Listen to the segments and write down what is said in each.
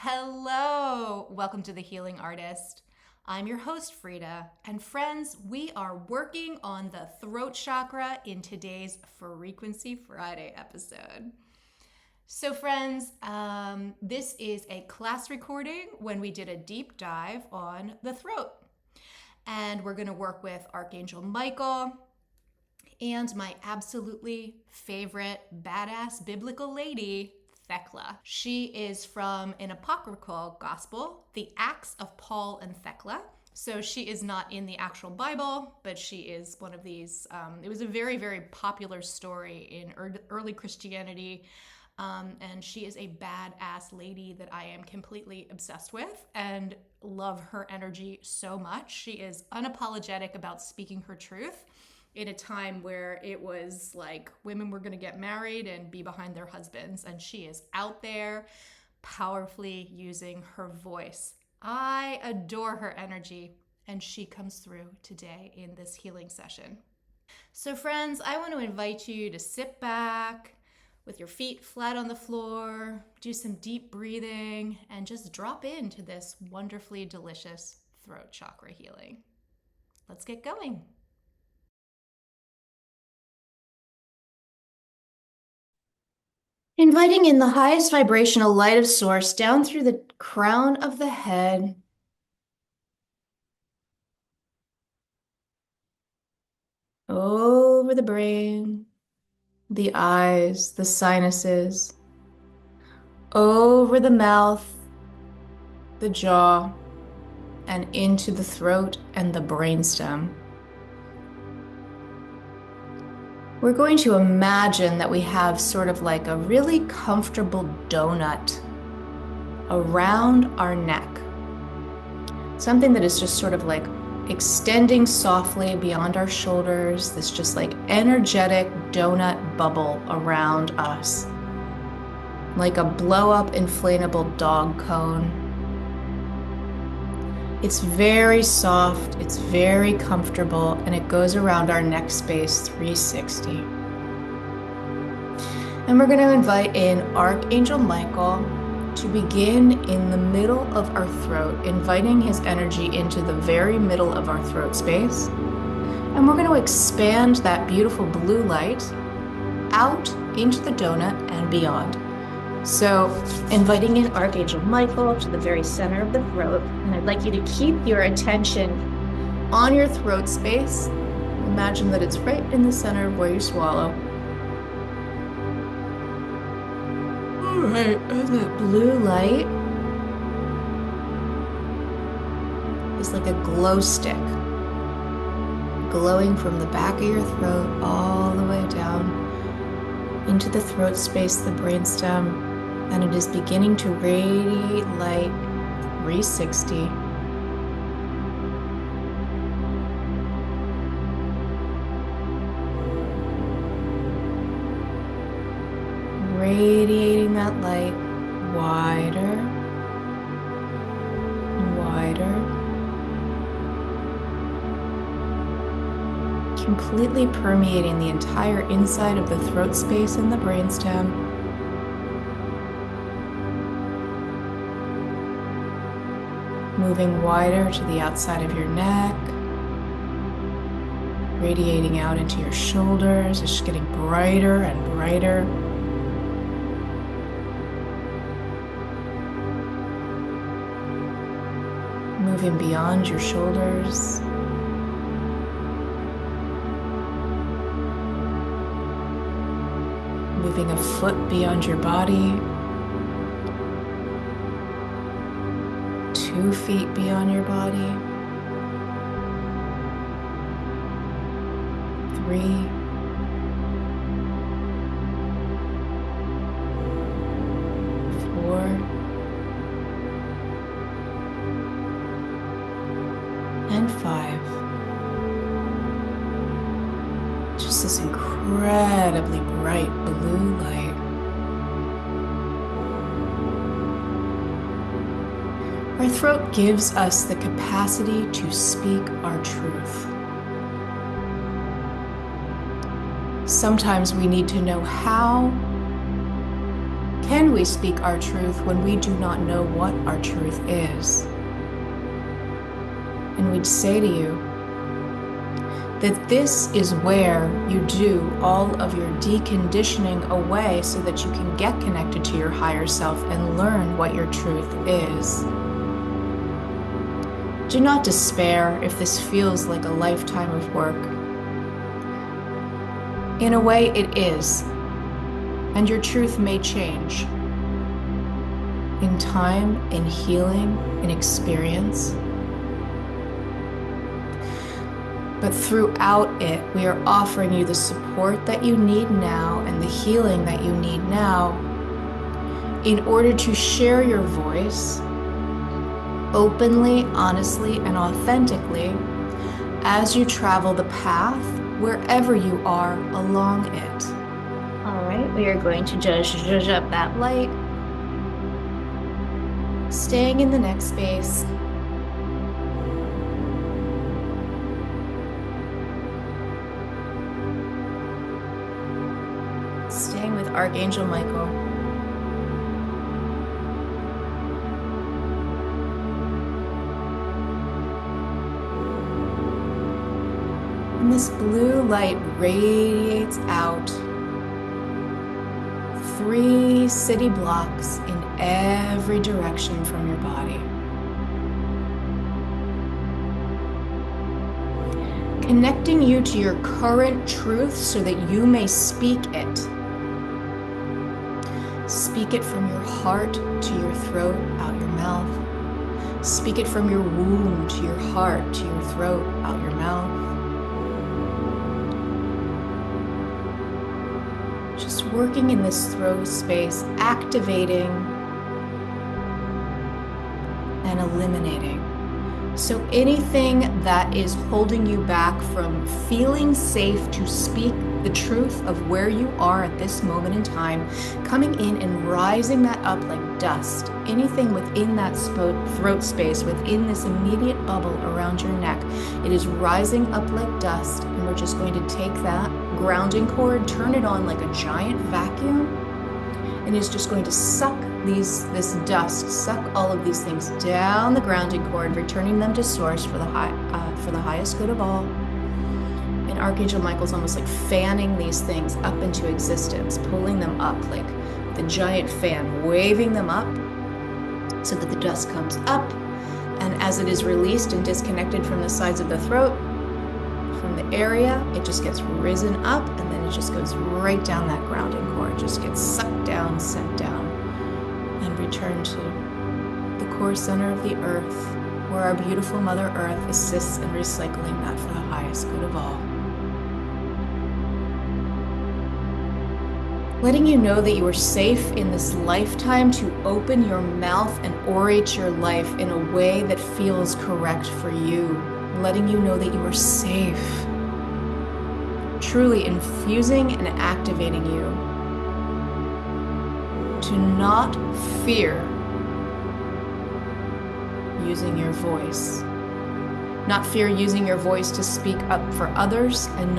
Hello, welcome to The Healing Artist. I'm your host, Frida, and friends, we are working on the throat chakra in today's Frequency Friday episode. So friends, this is a class recording when we did a deep dive on the throat. And we're going to work with Archangel Michael and my absolutely favorite badass biblical lady, Thecla. She is from an apocryphal gospel, the Acts of Paul and Thecla. So she is not in the actual Bible, but she is one of these. It was a very, very popular story in early Christianity. And she is a badass lady that I am completely obsessed with and love her energy so much. She is unapologetic about speaking her truth in a time where it was like women were going to get married and be behind their husbands. And she is out there powerfully using her voice. I adore her energy, and she comes through today in this healing session. So friends, I want to invite you to sit back with your feet flat on the floor, do some deep breathing, and just drop into this wonderfully delicious throat chakra healing. Let's get going. Inviting in the highest vibrational light of Source down through the crown of the head, over the brain, the eyes, the sinuses, over the mouth, the jaw, and into the throat and the brainstem. We're going to imagine that we have sort of like a really comfortable donut around our neck. Something that is just sort of like extending softly beyond our shoulders, this just like energetic donut bubble around us, like a blow-up inflatable dog cone. It's very soft, it's very comfortable, and it goes around our neck space 360. And we're going to invite in Archangel Michael to begin in the middle of our throat, inviting his energy into the very middle of our throat space. And we're going to expand that beautiful blue light out into the donut and beyond. So inviting in Archangel Michael to the very center of the throat, and I'd like you to keep your attention on your throat space. Imagine that it's right in the center of where you swallow. All right, and that blue light is like a glow stick, glowing from the back of your throat all the way down into the throat space, the brainstem. And it is beginning to radiate light 360. Radiating that light wider and wider. Completely permeating the entire inside of the throat space and the brainstem. Moving wider to the outside of your neck, radiating out into your shoulders. It's just getting brighter and brighter. Moving beyond your shoulders. Moving a foot beyond your body. 2 feet beyond your body, 3, 4, and 5. Just this incredibly bright blue light. Our throat gives us the capacity to speak our truth. Sometimes we need to know how Can we speak our truth when we do not know what our truth is? And we'd say to you that this is where you do all of your deconditioning away so that you can get connected to your higher self and learn what your truth is. Do not despair if this feels like a lifetime of work. In a way, it is, and your truth may change. In time, in healing, in experience. But throughout it, we are offering you the support that you need now and the healing that you need now in order to share your voice openly, honestly, and authentically as you travel the path wherever you are along it. All right, we are going to just zhuzh up that light, staying in the next space. Staying with Archangel Michael. And this blue light radiates out 3 city blocks in every direction from your body. Connecting you to your current truth so that you may speak it. Speak it from your heart to your throat, out your mouth. Speak it from your womb to your heart, to your throat, out your mouth. Just working in this throat space, activating and eliminating. So anything that is holding you back from feeling safe to speak the truth of where you are at this moment in time, coming in and rising that up like dust. Anything within that throat space, within this immediate bubble around your neck, it is rising up like dust, and we're just going to take that grounding cord, turn it on like a giant vacuum, and it's just going to suck this dust, suck all of these things down the grounding cord, returning them to source for the highest good of all. And Archangel Michael's almost like fanning these things up into existence, pulling them up like the giant fan, waving them up so that the dust comes up, and as it is released and disconnected from the sides of the throat, from the area, it just gets risen up, and then it just goes right down that grounding cord, just gets sucked down, sent down, and returned to the core center of the earth, where our beautiful Mother Earth assists in recycling that for the highest good of all. Letting you know that you are safe in this lifetime to open your mouth and orate your life in a way that feels correct for you. Letting you know that you are safe. Truly infusing and activating you to not fear using your voice. Not fear using your voice to speak up for others, and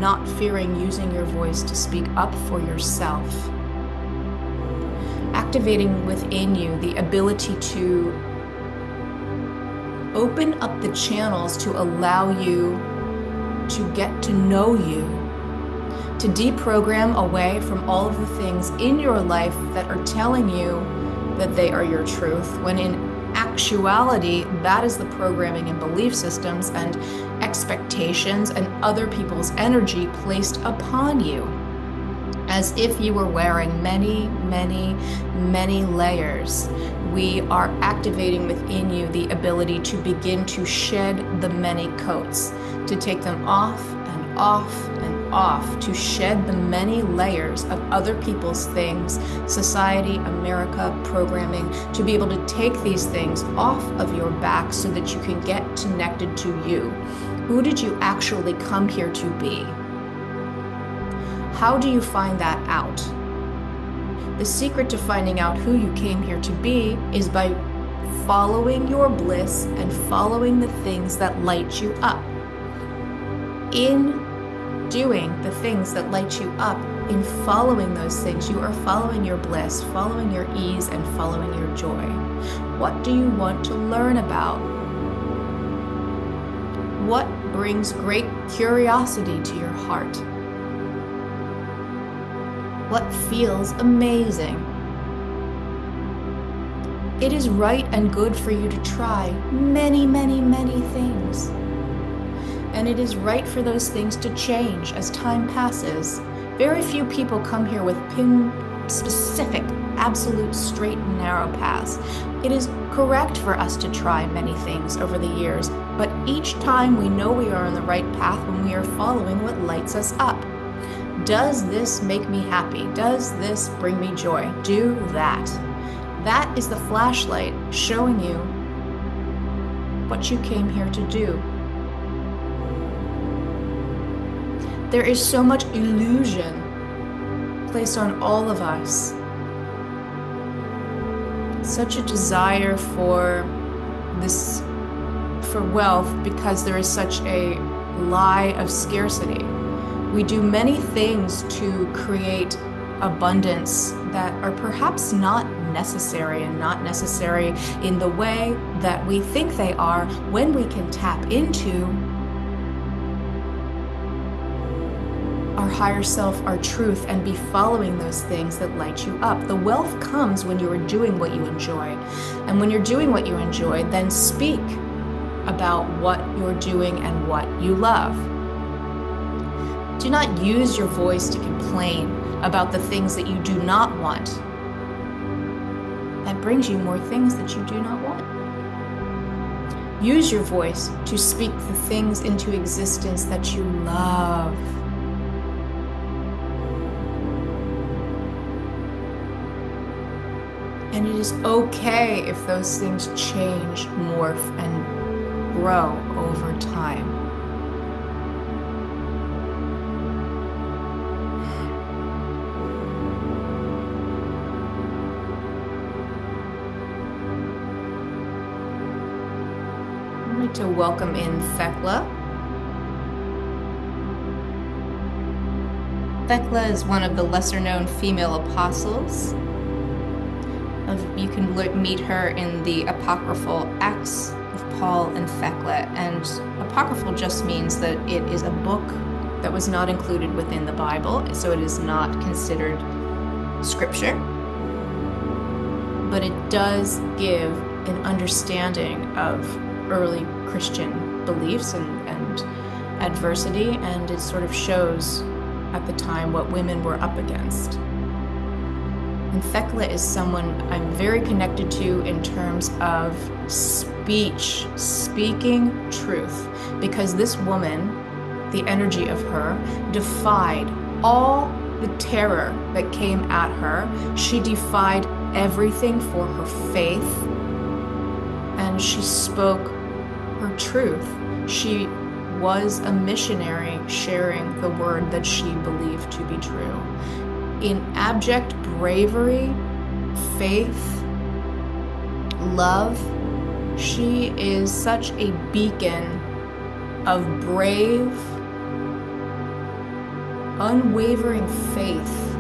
not fearing using your voice to speak up for yourself. Activating within you the ability to open up the channels to allow you to get to know you, to deprogram away from all of the things in your life that are telling you that they are your truth, when in actuality, that is the programming and belief systems and expectations and other people's energy placed upon you, as if you were wearing many, many, many layers. We are activating within you the ability to begin to shed the many coats, to take them off and off and off, to shed the many layers of other people's things, society, America, programming, to be able to take these things off of your back so that you can get connected to you. Who did you actually come here to be? How do you find that out? The secret to finding out who you came here to be is by following your bliss and following the things that light you up. In doing the things that light you up, in following those things, you are following your bliss, following your ease, and following your joy. What do you want to learn about? What brings great curiosity to your heart? What feels amazing? It is right and good for you to try many, many, many things. And it is right for those things to change as time passes. Very few people come here with specific, absolute, straight and narrow paths. It is correct for us to try many things over the years, but each time we know we are on the right path when we are following what lights us up. Does this make me happy? Does this bring me joy? Do that. That is the flashlight showing you what you came here to do. There is so much illusion placed on all of us. Such a desire for wealth because there is such a lie of scarcity. We do many things to create abundance that are perhaps not necessary, and not necessary in the way that we think they are, when we can tap into our higher self, our truth, and be following those things that light you up. The wealth comes when you are doing what you enjoy. And when you're doing what you enjoy, then speak about what you're doing and what you love. Do not use your voice to complain about the things that you do not want. That brings you more things that you do not want. Use your voice to speak the things into existence that you love. And it is okay if those things change, morph, and grow over time. I'd like to welcome in Thecla. Thecla is one of the lesser-known female apostles. You can meet her in the apocryphal Acts of Paul and Thecla, and apocryphal just means that it is a book that was not included within the Bible, so it is not considered scripture, but it does give an understanding of early Christian beliefs and adversity, and it sort of shows at the time what women were up against. And Thecla is someone I'm very connected to in terms of speech, speaking truth, because this woman, the energy of her, defied all the terror that came at her. She defied everything for her faith, and she spoke her truth. She was a missionary sharing the word that she believed to be true. In abject bravery, faith, love, she is such a beacon of brave, unwavering faith.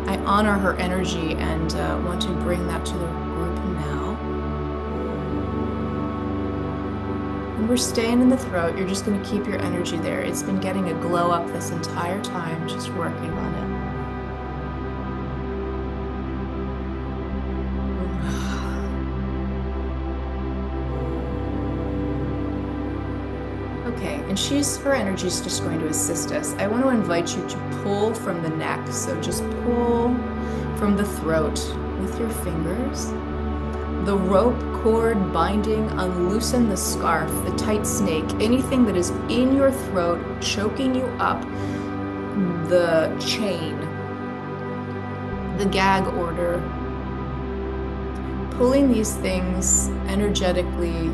I honor her energy and want to bring that to the group now. And we're staying in the throat. You're just going to keep your energy there. It's been getting a glow up this entire time, just working on it. Okay, and her energy's just going to assist us. I want to invite you to pull from the neck, so just pull from the throat with your fingers. The rope, cord, binding, unloosen the scarf, the tight snake, anything that is in your throat, choking you up, the chain, the gag order. Pulling these things energetically,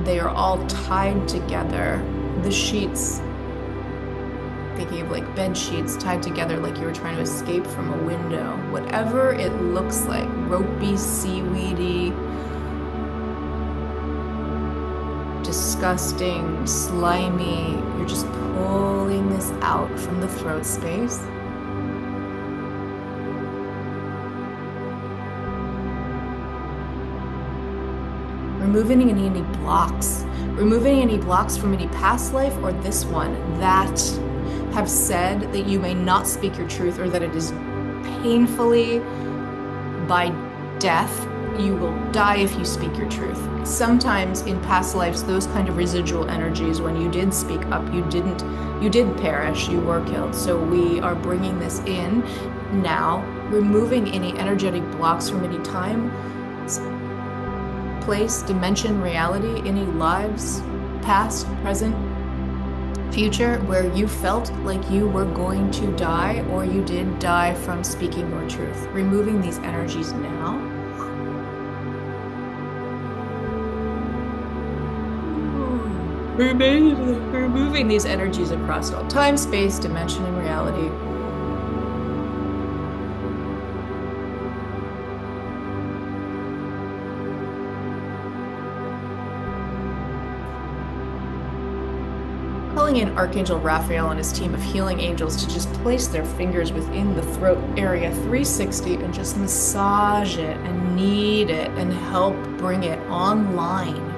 they are all tied together. The sheets, thinking of like bed sheets tied together like you were trying to escape from a window. Whatever it looks like, ropey, seaweedy, disgusting, slimy, you're just pulling this out from the throat space. removing any blocks, removing any blocks from any past life or this one that have said that you may not speak your truth, or that it is painfully, by death, you will die if you speak your truth. Sometimes in past lives, those kind of residual energies, when you did speak up, you did perish, you were killed. So we are bringing this in now, removing any energetic blocks from any time, place, dimension, reality, any lives, past, present, future, where you felt like you were going to die, or you did die from speaking your truth. Removing these energies now. Removing these energies across all time, space, dimension, and reality. Calling in Archangel Raphael and his team of healing angels to just place their fingers within the throat area 360 and just massage it and knead it and help bring it online.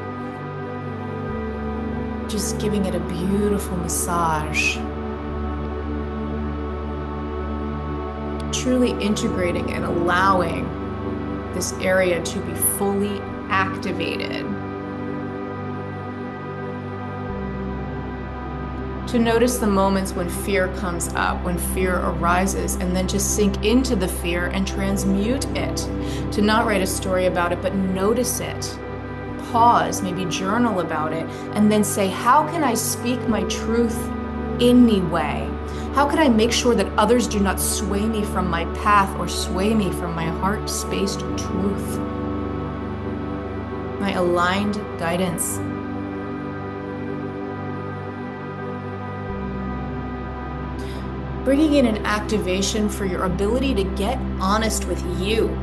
Just giving it a beautiful massage. Truly integrating and allowing this area to be fully activated. To notice the moments when fear comes up, when fear arises, and then just sink into the fear and transmute it. To not write a story about it, but notice it. Pause, maybe journal about it, and then say, how can I speak my truth anyway? How can I make sure that others do not sway me from my path or sway me from my heart-spaced truth? My aligned guidance. Bringing in an activation for your ability to get honest with you.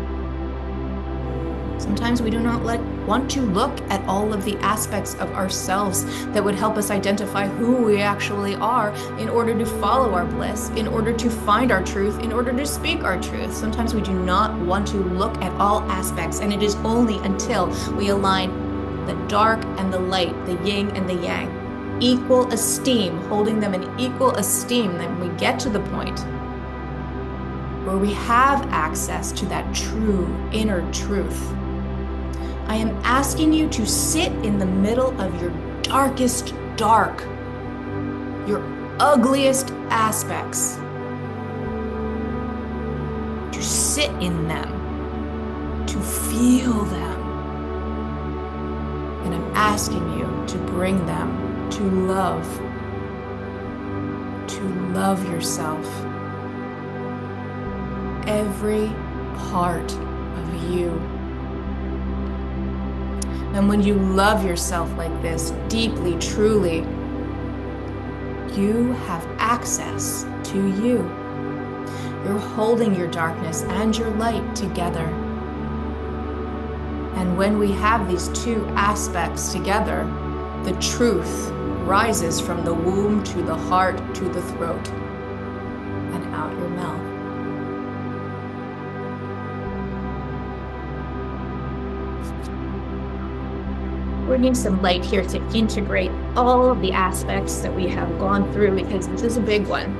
Sometimes we do not want to look at all of the aspects of ourselves that would help us identify who we actually are in order to follow our bliss, in order to find our truth, in order to speak our truth. Sometimes we do not want to look at all aspects, and it is only until we align the dark and the light, the yin and the yang, equal esteem, holding them in equal esteem, that we get to the point where we have access to that true inner truth. I am asking you to sit in the middle of your darkest dark, your ugliest aspects, to sit in them, to feel them. And I'm asking you to bring them to love yourself. Every part of you. And when you love yourself like this, deeply, truly, you have access to you. You're holding your darkness and your light together. And when we have these two aspects together, the truth rises from the womb to the heart to the throat and out your mouth. Bringing some light here to integrate all of the aspects that we have gone through, because this is a big one.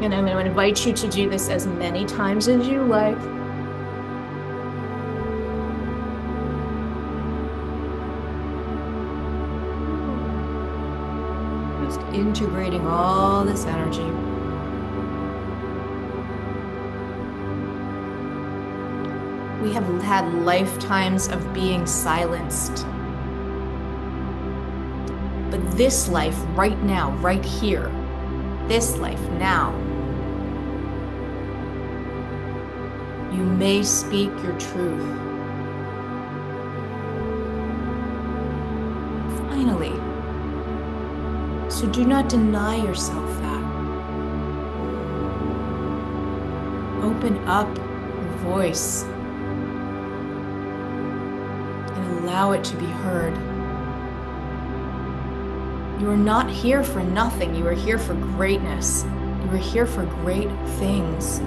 And I'm going to invite you to do this as many times as you like. Just integrating all this energy. We have had lifetimes of being silenced. But this life, right now, right here, this life now, you may speak your truth. Finally. So do not deny yourself that. Open up your voice and allow it to be heard. You are not here for nothing. You are here for greatness. You are here for great things.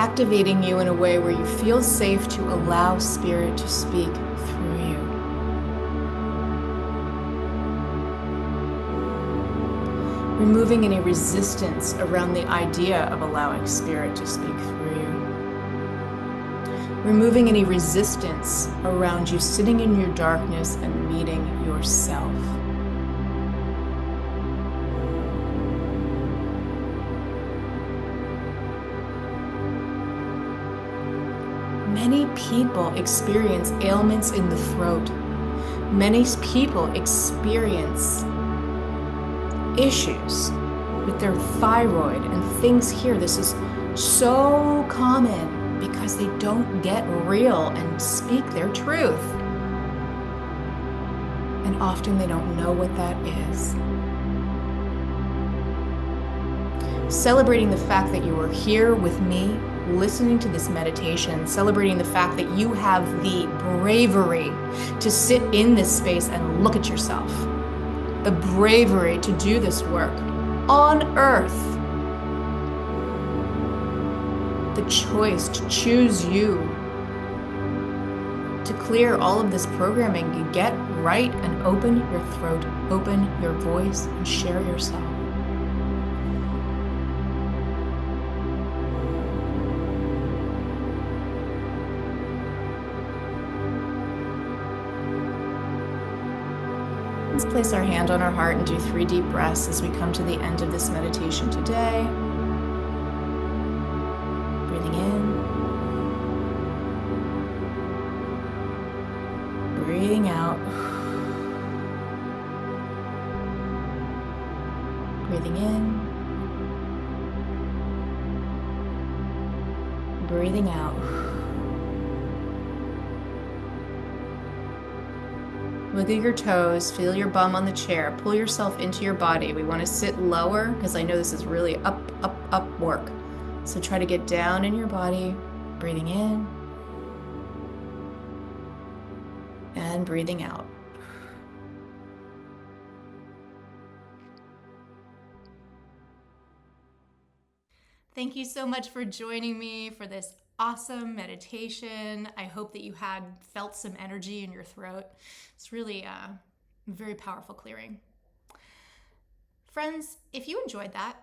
activating you in a way where you feel safe to allow Spirit to speak through you. Removing any resistance around the idea of allowing Spirit to speak through you. Removing any resistance around you sitting in your darkness and meeting yourself. Many people experience ailments in the throat. Many people experience issues with their thyroid and things here. This is so common because they don't get real and speak their truth. And often they don't know what that is. Celebrating the fact that you are here with me, listening to this meditation, celebrating the fact that you have the bravery to sit in this space and look at yourself. The bravery to do this work on earth. The choice to choose you. To clear all of this programming, you get right and open your throat, open your voice, and share yourself. Let's place our hand on our heart and do 3 deep breaths as we come to the end of this meditation today. Breathing in. Breathing out. Breathing in. Breathing out. Wiggle your toes, feel your bum on the chair, pull yourself into your body. We want to sit lower because I know this is really up work. So try to get down in your body, breathing in and breathing out. Thank you so much for joining me for this awesome meditation. I hope that you had felt some energy in your throat. It's really a very powerful clearing. Friends, if you enjoyed that,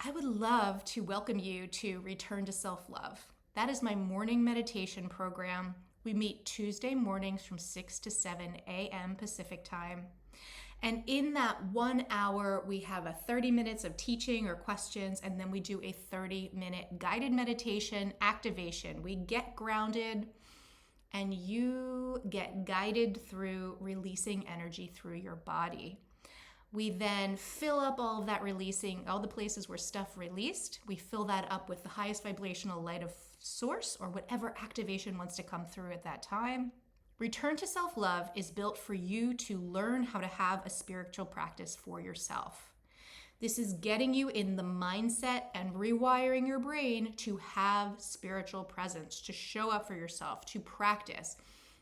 I would love to welcome you to Return to Self-Love. That is my morning meditation program. We meet Tuesday mornings from 6 to 7 a.m. Pacific time. And in that 1 hour, we have a 30 minutes of teaching or questions, and then we do a 30-minute guided meditation activation. We get grounded, and you get guided through releasing energy through your body. We then fill up all of that releasing, all the places where stuff released. We fill that up with the highest vibrational light of source or whatever activation wants to come through at that time. Return to Self-Love is built for you to learn how to have a spiritual practice for yourself. This is getting you in the mindset and rewiring your brain to have spiritual presence, to show up for yourself, to practice.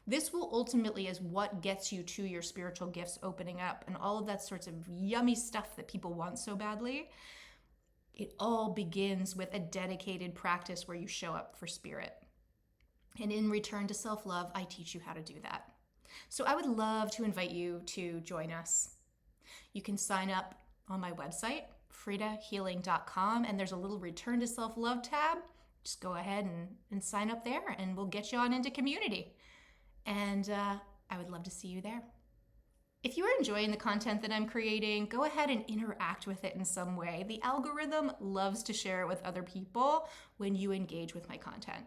This will ultimately is what gets you to your spiritual gifts opening up and all of that sorts of yummy stuff that people want so badly. It all begins with a dedicated practice where you show up for spirit. And in Return to Self-Love, I teach you how to do that. So I would love to invite you to join us. You can sign up on my website, fridahealing.com, and there's a little Return to Self-Love tab. Just go ahead and sign up there, and we'll get you on into community. And I would love to see you there. If you are enjoying the content that I'm creating, go ahead and interact with it in some way. The algorithm loves to share it with other people when you engage with my content.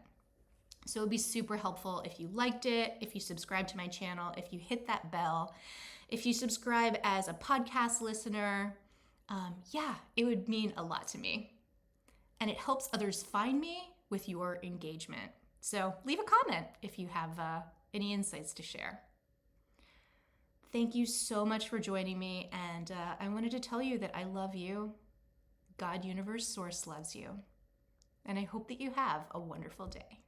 So it would be super helpful if you liked it, if you subscribe to my channel, if you hit that bell, if you subscribe as a podcast listener. It would mean a lot to me. And it helps others find me with your engagement. So leave a comment if you have any insights to share. Thank you so much for joining me. And I wanted to tell you that I love you. God, Universe, Source loves you. And I hope that you have a wonderful day.